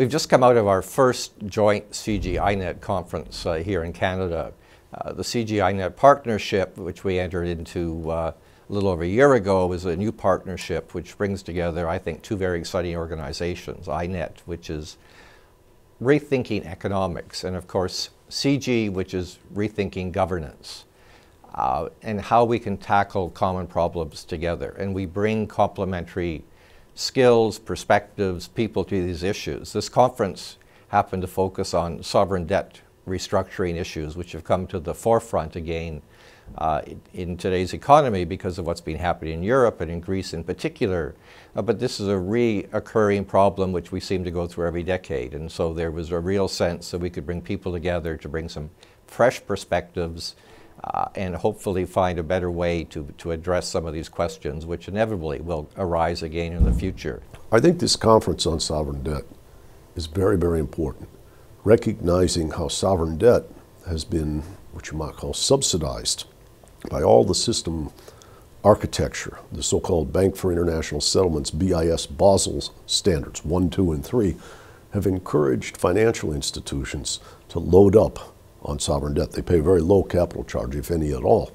We've just come out of our first joint CIGI-INET conference here in Canada. The CIGI-INET partnership, which we entered into a little over a year ago, is a new partnership which brings together, I think, two very exciting organizations. INET, which is rethinking economics, and of course CIGI, which is rethinking governance, and how we can tackle common problems together. And we bring complementary skills, perspectives, people to these issues. This conference happened to focus on sovereign debt restructuring issues, which have come to the forefront again in today's economy because of what's been happening in Europe and in Greece in particular. But this is a reoccurring problem which we seem to go through every decade. And so there was a real sense that we could bring people together to bring some fresh perspectives and hopefully find a better way to address some of these questions, which inevitably will arise again in the future. I think this conference on sovereign debt is very, very important. Recognizing how sovereign debt has been, what you might call, subsidized by all the system architecture, the so-called Bank for International Settlements, BIS Basel standards 1, 2, and 3, have encouraged financial institutions to load up on sovereign debt. They pay a very low capital charge, if any at all.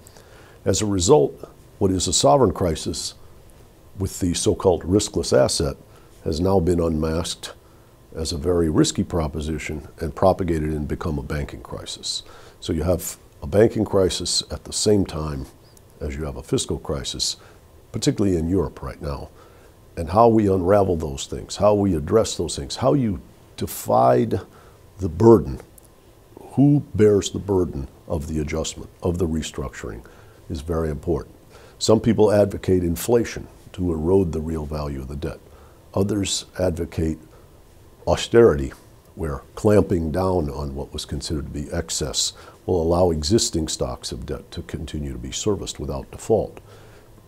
As a result, what is a sovereign crisis with the so-called riskless asset has now been unmasked as a very risky proposition and propagated and become a banking crisis. So you have a banking crisis at the same time as you have a fiscal crisis, particularly in Europe right now. And how we unravel those things, how we address those things, how you divide the burden, who bears the burden of the adjustment, of the restructuring, is very important. Some people advocate inflation to erode the real value of the debt. Others advocate austerity, where clamping down on what was considered to be excess will allow existing stocks of debt to continue to be serviced without default.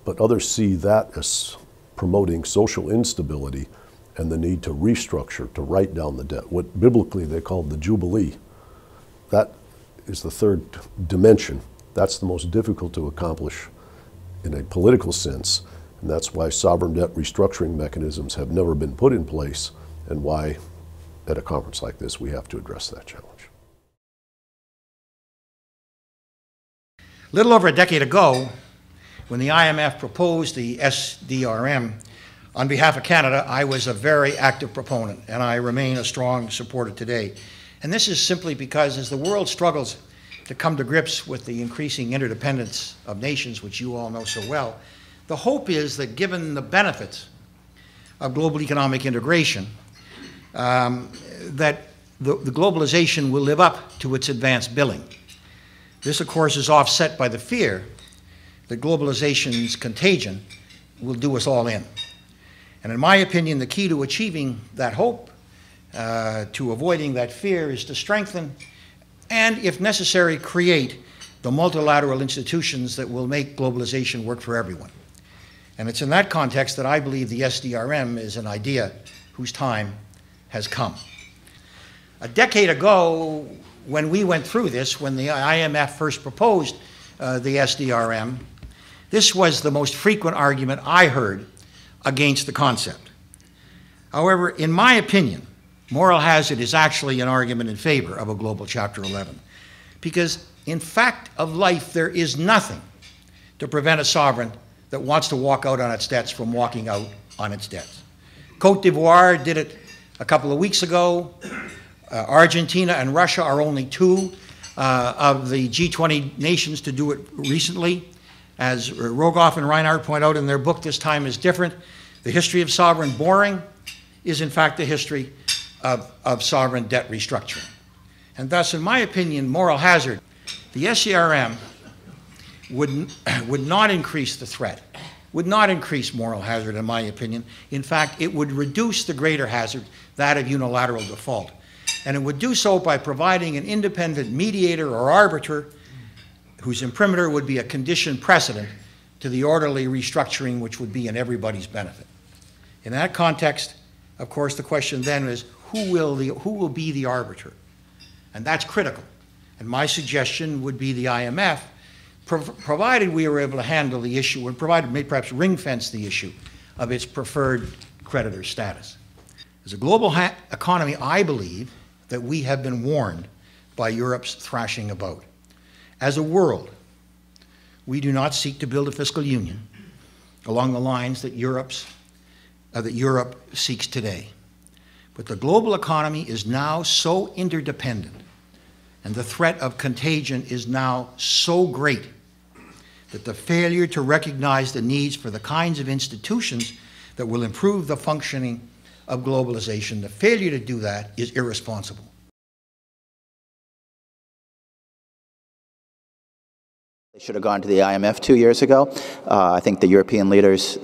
But others see that as promoting social instability and the need to restructure, to write down the debt, what biblically they called the Jubilee. That is the third dimension. That's the most difficult to accomplish in a political sense, and that's why sovereign debt restructuring mechanisms have never been put in place, and why at a conference like this we have to address that challenge. A little over a decade ago, when the IMF proposed the SDRM, on behalf of Canada, I was a very active proponent, and I remain a strong supporter today. And this is simply because as the world struggles to come to grips with the increasing interdependence of nations, which you all know so well, the hope is that given the benefits of global economic integration, that the globalization will live up to its advanced billing. This, of course, is offset by the fear that globalization's contagion will do us all in. And in my opinion, the key to achieving that hope, to avoiding that fear, is to strengthen and, if necessary, create the multilateral institutions that will make globalization work for everyone. And it's in that context that I believe the SDRM is an idea whose time has come. A decade ago, when we went through this, when the IMF first proposed the SDRM, this was the most frequent argument I heard against the concept. However, in my opinion, moral hazard is actually an argument in favor of a global Chapter 11, because in fact of life, there is nothing to prevent a sovereign that wants to walk out on its debts from walking out on its debts. Cote d'Ivoire did it a couple of weeks ago. Argentina and Russia are only two of the G20 nations to do it recently. As Rogoff and Reinhardt point out in their book, This Time is Different. The history of sovereign borrowing is in fact the history of sovereign debt restructuring. And thus, in my opinion, moral hazard, the SDRM would not increase the threat, would not increase moral hazard, in my opinion. In fact, it would reduce the greater hazard, that of unilateral default. And it would do so by providing an independent mediator or arbiter whose imprimatur would be a conditioned precedent to the orderly restructuring which would be in everybody's benefit. In that context, of course, the question then is, who will be the arbiter? And that's critical. And my suggestion would be the IMF, provided we were able to handle the issue, and provided maybe perhaps ring-fence the issue of its preferred creditor status. As a global economy, I believe that we have been warned by Europe's thrashing about. As a world, we do not seek to build a fiscal union along the lines that Europe seeks today. But the global economy is now so interdependent, and the threat of contagion is now so great that the failure to recognize the needs for the kinds of institutions that will improve the functioning of globalization, the failure to do that is irresponsible. They should have gone to the IMF 2 years ago. I think the European leaders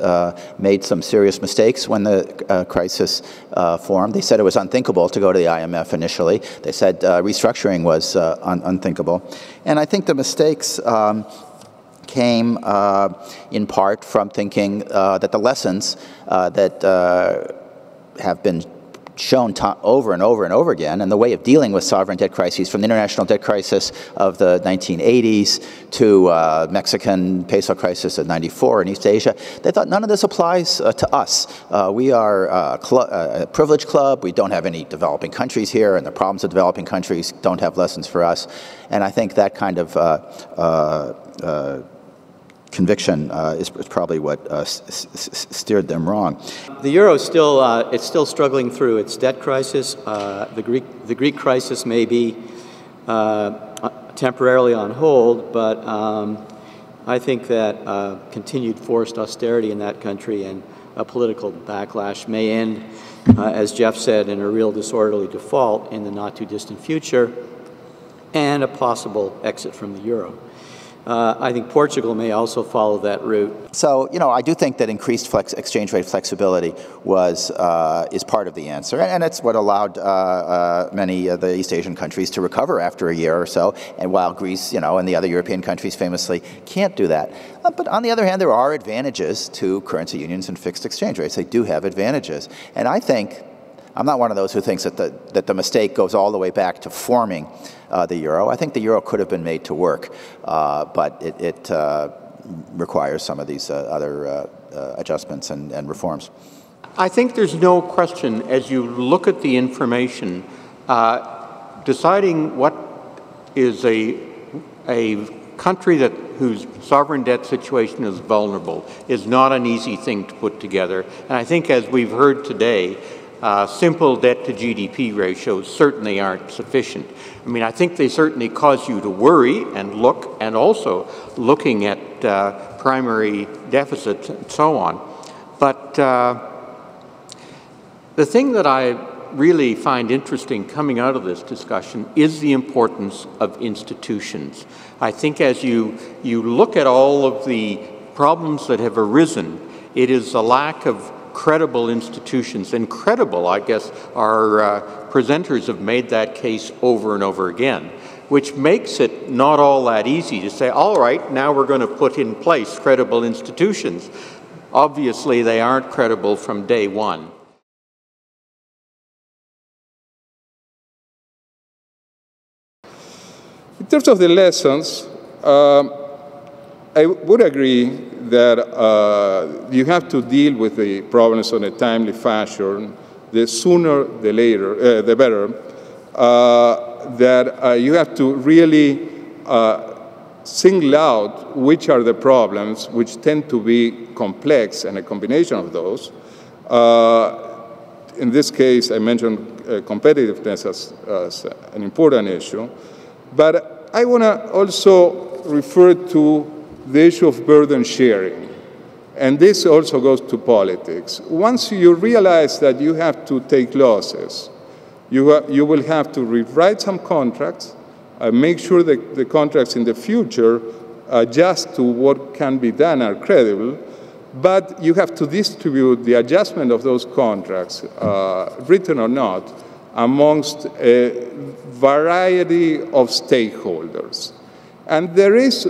made some serious mistakes when the crisis formed. They said it was unthinkable to go to the IMF initially. They said restructuring was unthinkable. And I think the mistakes came in part from thinking that the lessons that have been shown over and over and over again, and the way of dealing with sovereign debt crises, from the international debt crisis of the 1980s to Mexican peso crisis of '94 in East Asia, they thought none of this applies to us. We are a privileged club. We don't have any developing countries here, and the problems of developing countries don't have lessons for us. And I think that kind of conviction is probably what steered them wrong. The euro is still it's still struggling through its debt crisis. The Greek crisis may be temporarily on hold, but I think that continued forced austerity in that country and a political backlash may end, as Jeff said, in a real disorderly default in the not too distant future, and a possible exit from the euro. I think Portugal may also follow that route. So, you know, I do think that increased exchange rate flexibility is part of the answer, and it's what allowed many of the East Asian countries to recover after a year or so, and while Greece, you know, and the other European countries famously can't do that. But on the other hand, there are advantages to currency unions and fixed exchange rates. They do have advantages, and I think, I'm not one of those who thinks that the mistake goes all the way back to forming the euro. I think the euro could have been made to work, but it requires some of these other adjustments and reforms. I think there's no question, as you look at the information, deciding what is a country whose sovereign debt situation is vulnerable is not an easy thing to put together. And I think, as we've heard today, simple debt to GDP ratios certainly aren't sufficient. I mean, I think they certainly cause you to worry and look, and also looking at primary deficits and so on. But the thing that I really find interesting coming out of this discussion is the importance of institutions. I think as you look at all of the problems that have arisen, it is a lack of credible institutions, and credible, I guess, our presenters have made that case over and over again, which makes it not all that easy to say, all right, now we're going to put in place credible institutions. Obviously, they aren't credible from day one. In terms of the lessons, I would agree that you have to deal with the problems in a timely fashion. The sooner, the later, the better. That you have to really single out which are the problems, which tend to be complex, and a combination of those. In this case, I mentioned competitiveness as an important issue. But I want to also refer to the issue of burden sharing. And this also goes to politics. Once you realize that you have to take losses, you will have to rewrite some contracts, make sure that the contracts in the future adjust to what can be done are credible, but you have to distribute the adjustment of those contracts, written or not, amongst a variety of stakeholders. And there is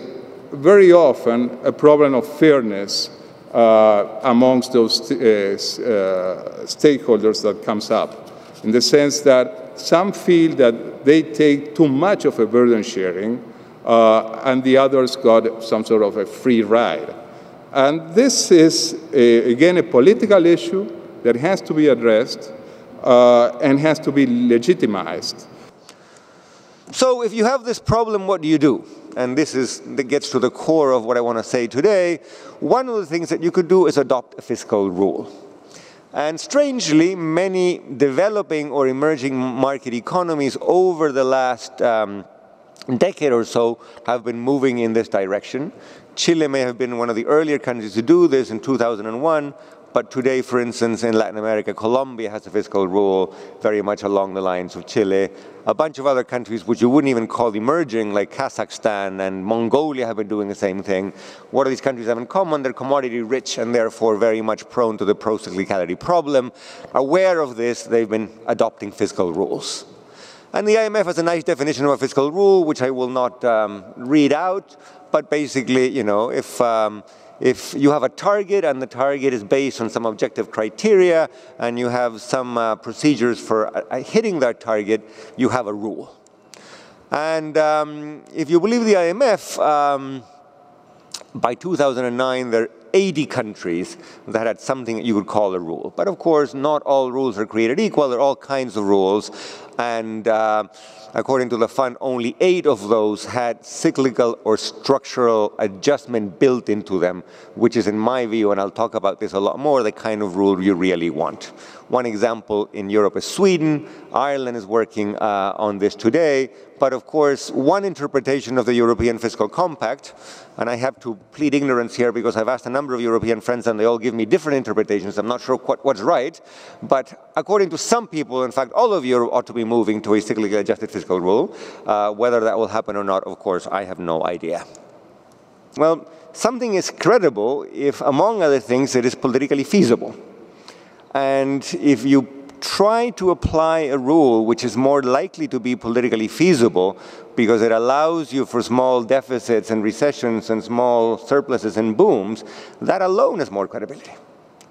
very often a problem of fairness amongst those stakeholders that comes up, in the sense that some feel that they take too much of a burden sharing and the others got some sort of a free ride. And this is, again, a political issue that has to be addressed. and has to be legitimized. So if you have this problem, what do you do? And that gets to the core of what I want to say today. One of the things that you could do is adopt a fiscal rule. And strangely, many developing or emerging market economies over the last decade or so have been moving in this direction. Chile may have been one of the earlier countries to do this in 2001, but today, for instance, in Latin America, Colombia has a fiscal rule very much along the lines of Chile. A bunch of other countries which you wouldn't even call emerging, like Kazakhstan and Mongolia, have been doing the same thing. What do these countries have in common? They're commodity rich and therefore very much prone to the pro-cyclicality problem. Aware of this, they've been adopting fiscal rules. And the IMF has a nice definition of a fiscal rule, which I will not read out, but basically, you know, if you have a target and the target is based on some objective criteria and you have some procedures for hitting that target, you have a rule. And if you believe the IMF, by 2009, there are 80 countries that had something that you would call a rule. But of course, not all rules are created equal. There are all kinds of rules. And according to the fund, only 8 of those had cyclical or structural adjustment built into them, which is, in my view, and I'll talk about this a lot more, the kind of rule you really want. One example in Europe is Sweden. Ireland is working on this today. But of course, one interpretation of the European Fiscal Compact, and I have to plead ignorance here because I've asked a number of European friends and they all give me different interpretations. I'm not sure what's right. But according to some people, in fact, all of Europe ought to be moving to a cyclically adjusted fiscal rule. Whether that will happen or not, of course, I have no idea. Well, something is credible if, among other things, it is politically feasible. And if you try to apply a rule which is more likely to be politically feasible because it allows you for small deficits and recessions and small surpluses and booms, that alone has more credibility.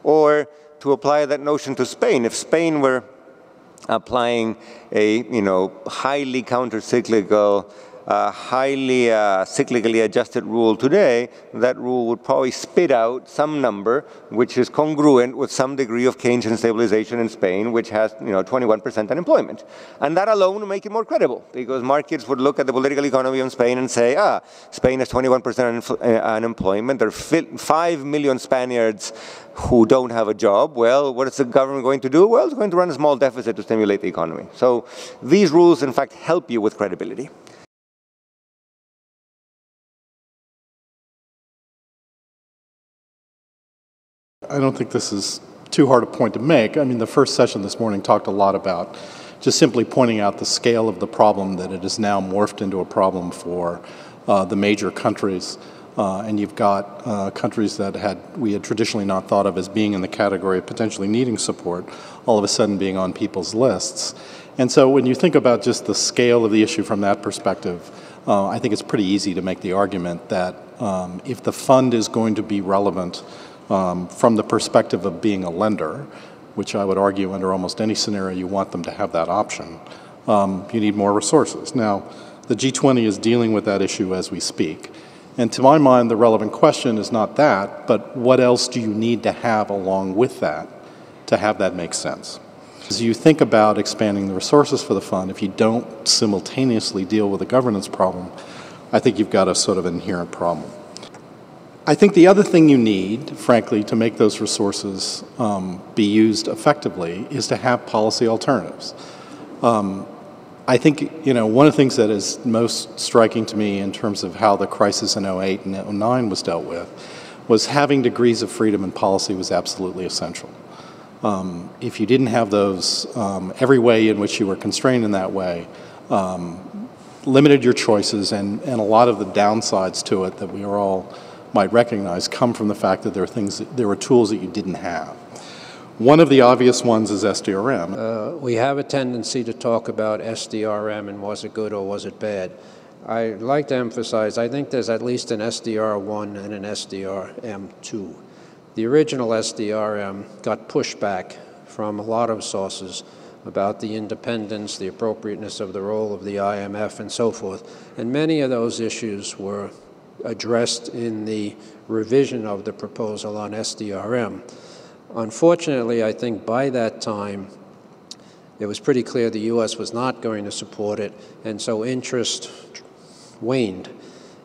Or to apply that notion to Spain, if Spain were applying a highly counter-cyclical, highly cyclically adjusted rule today, that rule would probably spit out some number which is congruent with some degree of Keynesian stabilization in Spain, which has 21% unemployment. And that alone would make it more credible, because markets would look at the political economy of Spain and say, Spain has 21% unemployment, there are 5 million Spaniards who don't have a job. Well, what is the government going to do? Well, it's going to run a small deficit to stimulate the economy. So these rules, in fact, help you with credibility. I don't think this is too hard a point to make. I mean, the first session this morning talked a lot about just simply pointing out the scale of the problem, that it is now morphed into a problem for the major countries. And you've got countries that we had traditionally not thought of as being in the category of potentially needing support, all of a sudden being on people's lists. And so when you think about just the scale of the issue from that perspective, I think it's pretty easy to make the argument that if the fund is going to be relevant from the perspective of being a lender, which I would argue under almost any scenario you want them to have that option, you need more resources. Now, the G20 is dealing with that issue as we speak. And to my mind, the relevant question is not that, but what else do you need to have along with that to have that make sense? As you think about expanding the resources for the fund, if you don't simultaneously deal with the governance problem, I think you've got a sort of inherent problem. I think the other thing you need, frankly, to make those resources be used effectively is to have policy alternatives. I think, one of the things that is most striking to me in terms of how the crisis in 08 and 09 was dealt with was having degrees of freedom in policy was absolutely essential. If you didn't have those, every way in which you were constrained in that way limited your choices, and a lot of the downsides to it that we are all might recognize come from the fact that there were tools that you didn't have. One of the obvious ones is SDRM. We have a tendency to talk about SDRM and was it good or was it bad. I'd like to emphasize, I think there's at least an SDR1 and an SDRM2. The original SDRM got pushback from a lot of sources about the independence, the appropriateness of the role of the IMF and so forth. And many of those issues were addressed in the revision of the proposal on SDRM. Unfortunately, I think by that time, It was pretty clear the U.S. was not going to support it, and so interest waned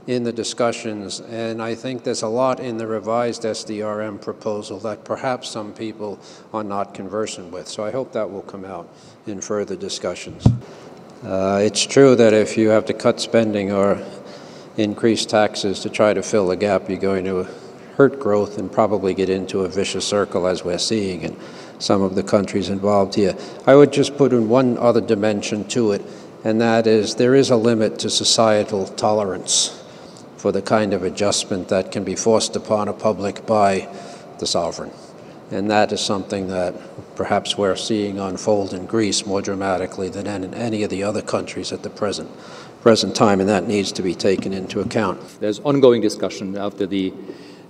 in the discussions, and I think there's a lot in the revised SDRM proposal that perhaps some people are not conversant with. So I hope that will come out in further discussions. It's true that if you have to cut spending or increase taxes to try to fill the gap, you're going to hurt growth and probably get into a vicious circle, as we're seeing in some of the countries involved here. I would just put in one other dimension to it, and that is there is a limit to societal tolerance for the kind of adjustment that can be forced upon a public by the sovereign. And that is something that perhaps we're seeing unfold in Greece more dramatically than in any of the other countries at the present time, and that needs to be taken into account. There's ongoing discussion after the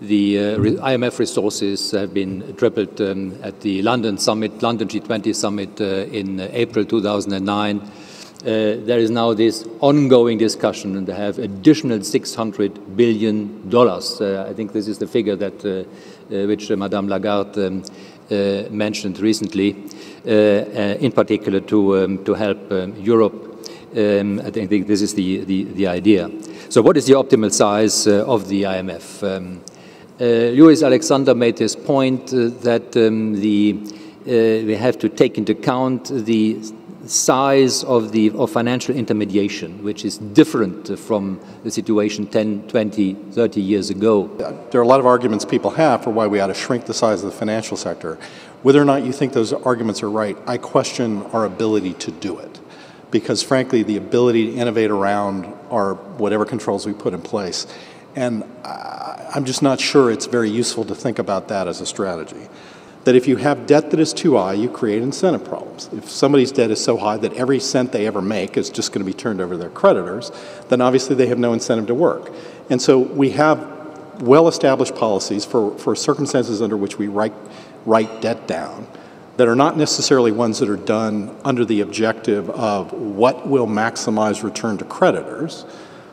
IMF resources have been tripled at the London G20 summit in April 2009. There is now this ongoing discussion, and they have additional $600 billion. I think this is the figure that which Madame Lagarde mentioned recently, in particular to help Europe. I think this is the idea. So what is the optimal size of the IMF? Louis Alexander made this point that we have to take into account the size of financial intermediation, which is different from the situation 10, 20, 30 years ago. There are a lot of arguments people have for why we ought to shrink the size of the financial sector. Whether or not you think those arguments are right, I question our ability to do it. Because frankly, the ability to innovate around our whatever controls we put in place. And I'm just not sure it's very useful to think about that as a strategy. That if you have debt that is too high, you create incentive problems. If somebody's debt is so high that every cent they ever make is just going to be turned over to their creditors, then obviously they have no incentive to work. And so we have well-established policies for circumstances under which we write debt down that are not necessarily ones that are done under the objective of what will maximize return to creditors,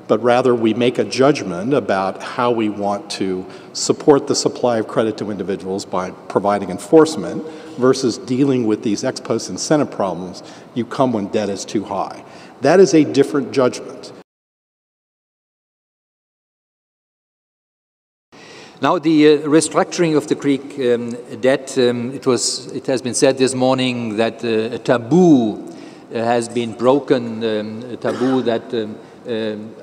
but rather we make a judgment about how we want to support the supply of credit to individuals by providing enforcement versus dealing with these ex post incentive problems you come when debt is too high. That is a different judgment. Now, the restructuring of the Greek debt, it has been said this morning that a taboo has been broken, a taboo that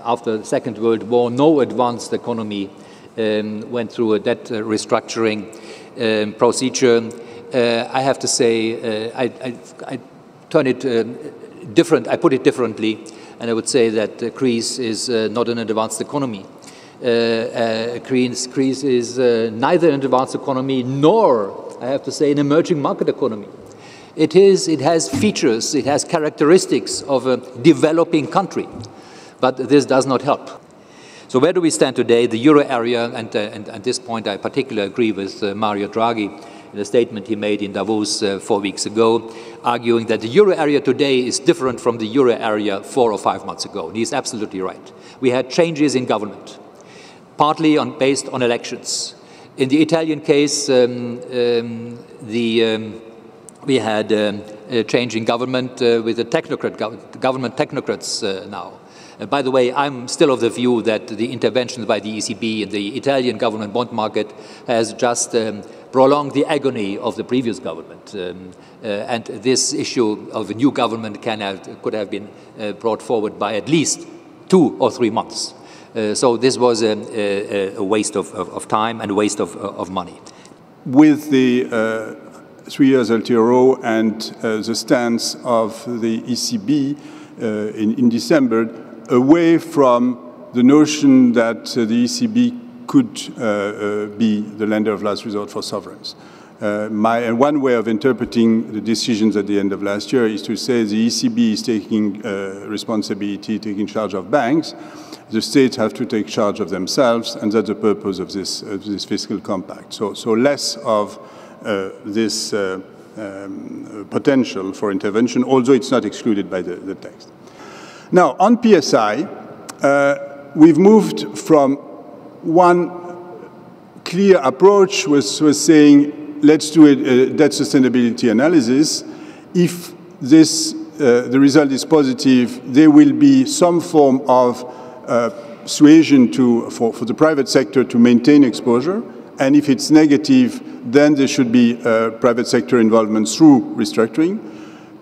after the Second World War, no advanced economy went through a debt restructuring procedure. I have to say, I turn it different. I put it differently, and I would say that Greece is not an advanced economy. Greece is neither an advanced economy nor, I have to say, an emerging market economy. It has features, it has characteristics of a developing country. But this does not help. So where do we stand today? The euro area, and at this point I particularly agree with Mario Draghi in a statement he made in Davos 4 weeks ago, arguing that the euro area today is different from the euro area 4 or 5 months ago. And he's absolutely right. We had changes in government, partly based on elections. In the Italian case, we had a change in government with the government technocrats now. By the way, I'm still of the view that the interventions by the ECB in the Italian government bond market has just prolonged the agony of the previous government. And this issue of a new government could have been brought forward by at least 2 or 3 months. So this was a waste of time and a waste of money. With the 3 years LTRO and the stance of the ECB in December, away from the notion that the ECB could be the lender of last resort for sovereigns. One way of interpreting the decisions at the end of last year is to say the ECB is taking responsibility, taking charge of banks. The states have to take charge of themselves, and that's the purpose of this fiscal compact. So less of this potential for intervention, although it's not excluded by the text. Now, on PSI, we've moved from one clear approach, was saying, let's do a debt sustainability analysis. If the result is positive, there will be some form of suasion for the private sector to maintain exposure. And if it's negative, then there should be private sector involvement through restructuring,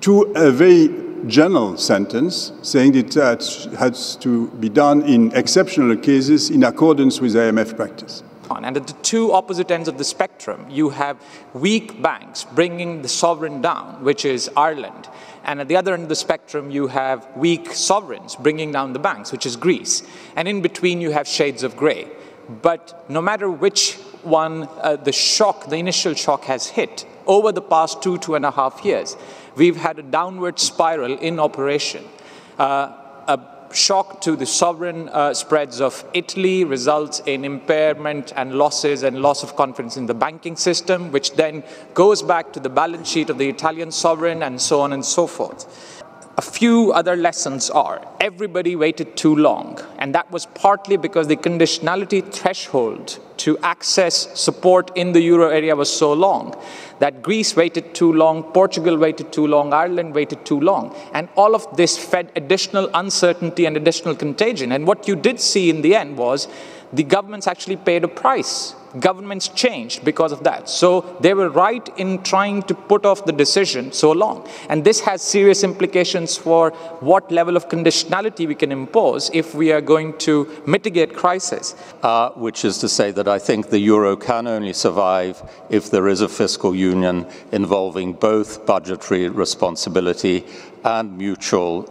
to a very general sentence saying that has to be done in exceptional cases in accordance with IMF practice. And at the two opposite ends of the spectrum, you have weak banks bringing the sovereign down, which is Ireland. And at the other end of the spectrum, you have weak sovereigns bringing down the banks, which is Greece. And in between, you have shades of grey. But no matter which one the initial shock has hit, over the past 2.5 years, we've had a downward spiral in operation. A shock to the sovereign spreads of Italy results in impairment and losses and loss of confidence in the banking system, which then goes back to the balance sheet of the Italian sovereign, and so on and so forth. A few other lessons are, everybody waited too long, and that was partly because the conditionality threshold to access support in the euro area was so long that Greece waited too long, Portugal waited too long, Ireland waited too long. And all of this fed additional uncertainty and additional contagion. And what you did see in the end was the governments actually paid a price. Governments changed because of that. So they were right in trying to put off the decision so long. And this has serious implications for what level of conditionality we can impose if we are going to mitigate crisis. Which is to say that I think the euro can only survive if there is a fiscal union involving both budgetary responsibility and mutual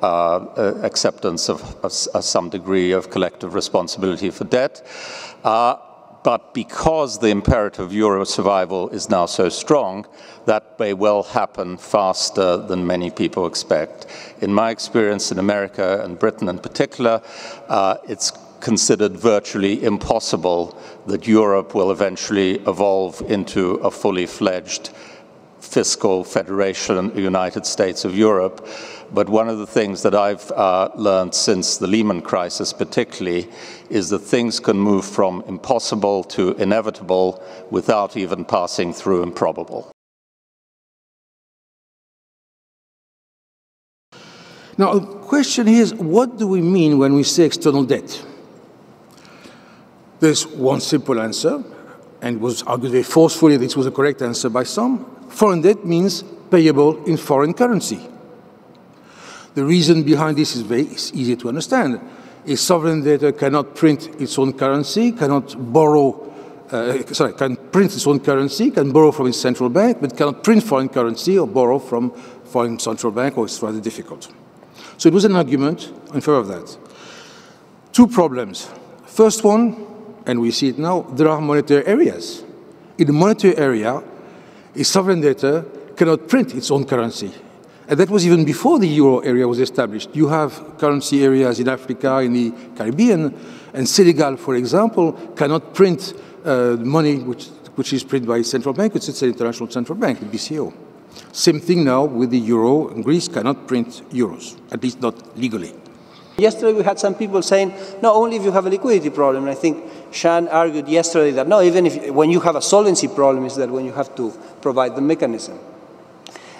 acceptance of some degree of collective responsibility for debt. But because the imperative euro survival is now so strong, that may well happen faster than many people expect. In my experience in America and Britain in particular, it's considered virtually impossible that Europe will eventually evolve into a fully fledged fiscal federation, the United States of Europe. But one of the things that I've learned since the Lehman crisis particularly is that things can move from impossible to inevitable without even passing through improbable. Now, the question is, what do we mean when we say external debt? There's one simple answer, and it was argued very forcefully this was a correct answer by some. Foreign debt means payable in foreign currency. The reason behind this is very easy to understand. A sovereign debtor cannot print its own currency, can print its own currency, can borrow from its central bank, but cannot print foreign currency or borrow from foreign central bank, or it's rather difficult. So it was an argument in favor of that. Two problems. First one, and we see it now, there are monetary areas. In the monetary area, a sovereign debtor cannot print its own currency. And that was even before the euro area was established. You have currency areas in Africa, in the Caribbean, and Senegal, for example, cannot print money which is printed by a central bank, which is an international central bank, the BCO. Same thing now with the euro, and Greece cannot print euros, at least not legally. Yesterday we had some people saying, no, only if you have a liquidity problem. And I think Sean argued yesterday that no, even when you have a solvency problem is that when you have to provide the mechanism.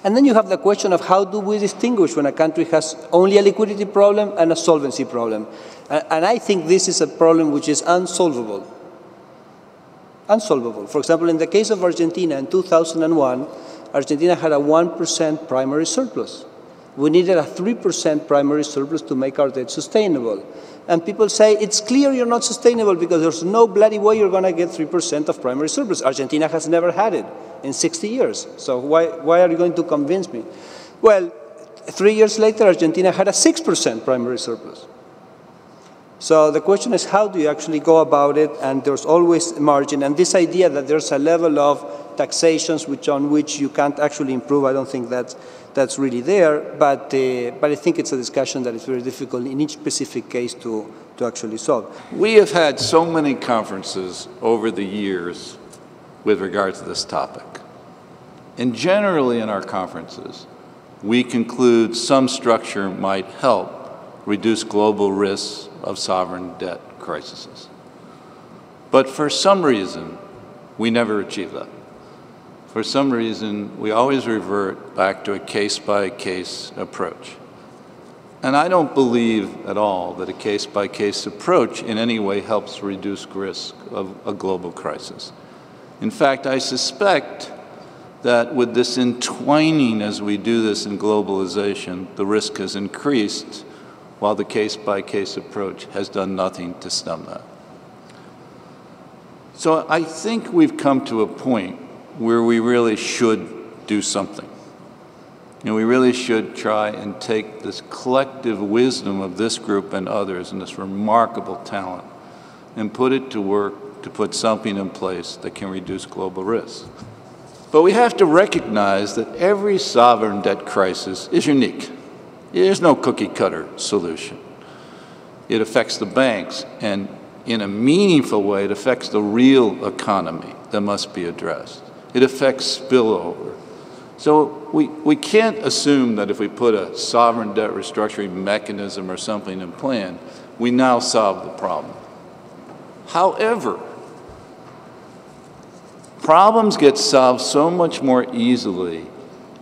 And then you have the question of how do we distinguish when a country has only a liquidity problem and a solvency problem. And I think this is a problem which is unsolvable. Unsolvable. For example, in the case of Argentina in 2001, Argentina had a 1% primary surplus. We needed a 3% primary surplus to make our debt sustainable. And people say, it's clear you're not sustainable because there's no bloody way you're going to get 3% of primary surplus. Argentina has never had it in 60 years. So why are you going to convince me? Well, 3 years later, Argentina had a 6% primary surplus. So the question is, how do you actually go about it? And there's always a margin. And this idea that there's a level of taxations on which you can't actually improve, I don't think that's really there. But I think it's a discussion that is very difficult in each specific case to actually solve. We have had so many conferences over the years with regard to this topic. And generally in our conferences, we conclude some structure might help reduce global risks of sovereign debt crises. But for some reason, we never achieve that. for some reason, we always revert back to a case-by-case approach. And I don't believe at all that a case-by-case approach in any way helps reduce risk of a global crisis. In fact, I suspect that with this entwining as we do this in globalization, the risk has increased while the case-by-case approach has done nothing to stem that. So I think we've come to a point where we really should do something. You know, we really should try and take this collective wisdom of this group and others and this remarkable talent and put it to work to put something in place that can reduce global risk. But we have to recognize that every sovereign debt crisis is unique. There's no cookie-cutter solution. It affects the banks, and in a meaningful way, it affects the real economy that must be addressed. It affects spillover. So we can't assume that if we put a sovereign debt restructuring mechanism or something in plan, we now solve the problem. However, problems get solved so much more easily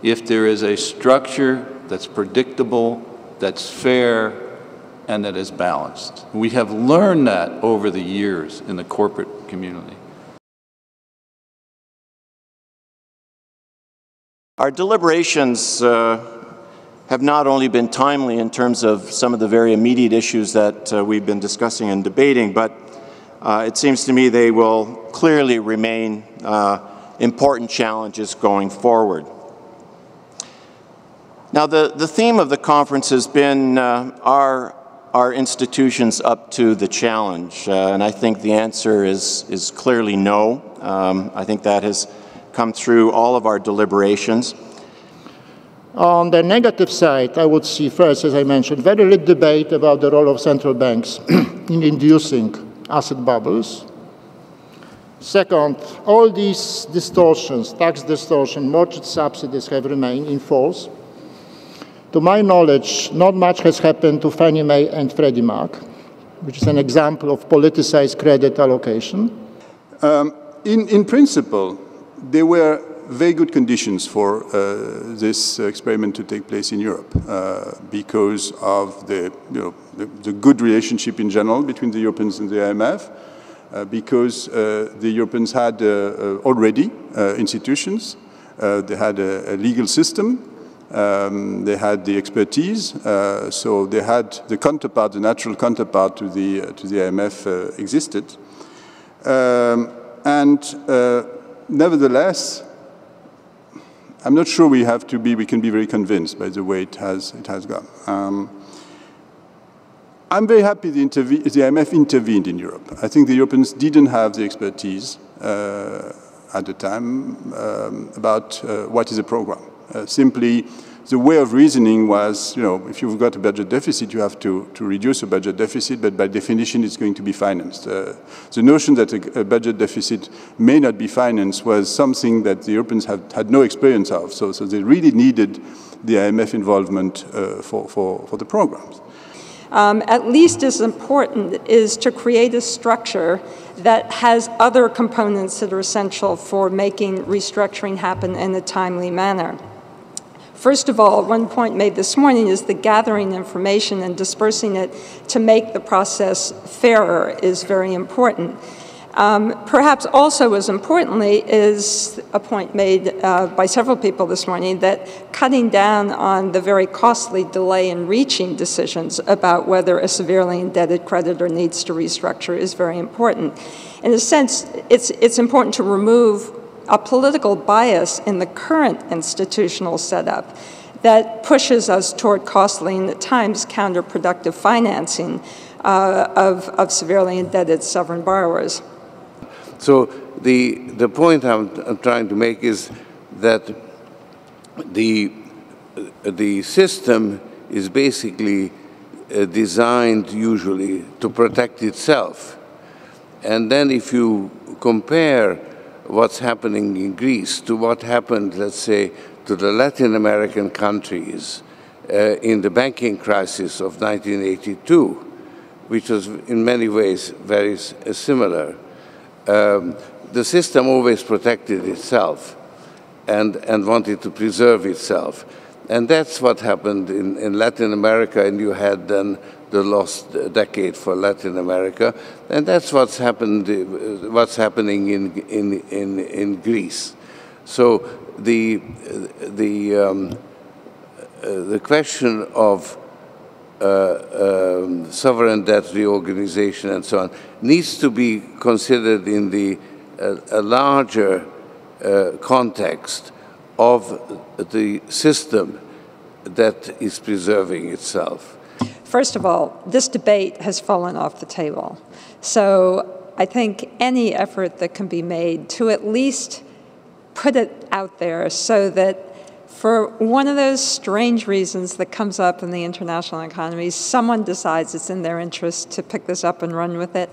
if there is a structure that's predictable, that's fair, and that is balanced. We have learned that over the years in the corporate community. Our deliberations have not only been timely in terms of some of the very immediate issues that we've been discussing and debating, but it seems to me they will clearly remain important challenges going forward. Now, the theme of the conference has been are institutions up to the challenge? And I think the answer is clearly no. I think that has come through all of our deliberations. On the negative side, I would see first, as I mentioned, very little debate about the role of central banks in inducing asset bubbles. Second, all these distortions, tax distortion, mortgage subsidies have remained in force. To my knowledge, not much has happened to Fannie Mae and Freddie Mac, which is an example of politicized credit allocation. In principle, there were very good conditions for this experiment to take place in Europe because of the good relationship in general between the Europeans and the IMF, because the Europeans had already institutions, they had a legal system, they had the expertise, so they had the counterpart, the natural counterpart to the IMF existed. Nevertheless, I'm not sure we can be very convinced by the way it has gone. I'm very happy the IMF intervened in Europe. I think the Europeans didn't have the expertise at the time about what is a program. Simply, the way of reasoning was, if you've got a budget deficit, you have to reduce a budget deficit, but by definition, it's going to be financed. The notion that a budget deficit may not be financed was something that the Europeans had no experience of. So they really needed the IMF involvement for the programs. At least as important is to create a structure that has other components that are essential for making restructuring happen in a timely manner. First of all, one point made this morning is the gathering information and dispersing it to make the process fairer is very important. Perhaps also as importantly is a point made by several people this morning that cutting down on the very costly delay in reaching decisions about whether a severely indebted creditor needs to restructure is very important. In a sense, it's important to remove a political bias in the current institutional setup that pushes us toward costly and at times counterproductive financing of severely indebted sovereign borrowers. So the point I'm trying to make is that the system is basically designed usually to protect itself. And then if you compare what's happening in Greece to what happened, let's say, to the Latin American countries in the banking crisis of 1982, which was in many ways very similar, the system always protected itself. and wanted to preserve itself. And that's what happened in Latin America, and you had then the lost decade for Latin America, and that's what's happening in Greece. So the question of sovereign debt reorganization and so on needs to be considered in the a larger context of the system that is preserving itself. First of all, this debate has fallen off the table. So I think any effort that can be made to at least put it out there so that for one of those strange reasons that comes up in the international economy, someone decides it's in their interest to pick this up and run with it.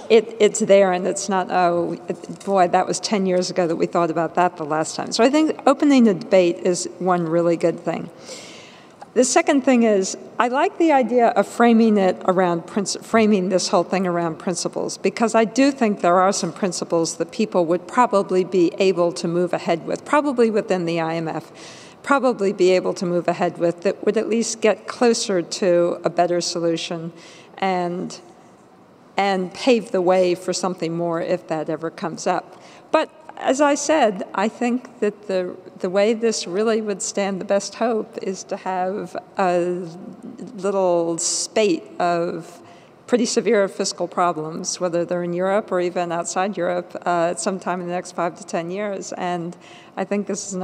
It's there, and it's not, oh, boy, that was 10 years ago that we thought about that the last time. So I think opening the debate is one really good thing. The second thing is, I like the idea of framing this whole thing around principles, because I do think there are some principles that people would probably be able to move ahead with, probably within the IMF, probably be able to move ahead with, that would at least get closer to a better solution and pave the way for something more if that ever comes up. But as I said, I think that the way this really would stand the best hope is to have a little spate of pretty severe fiscal problems, whether they're in Europe or even outside Europe, sometime in the next 5 to 10 years. And I think this is an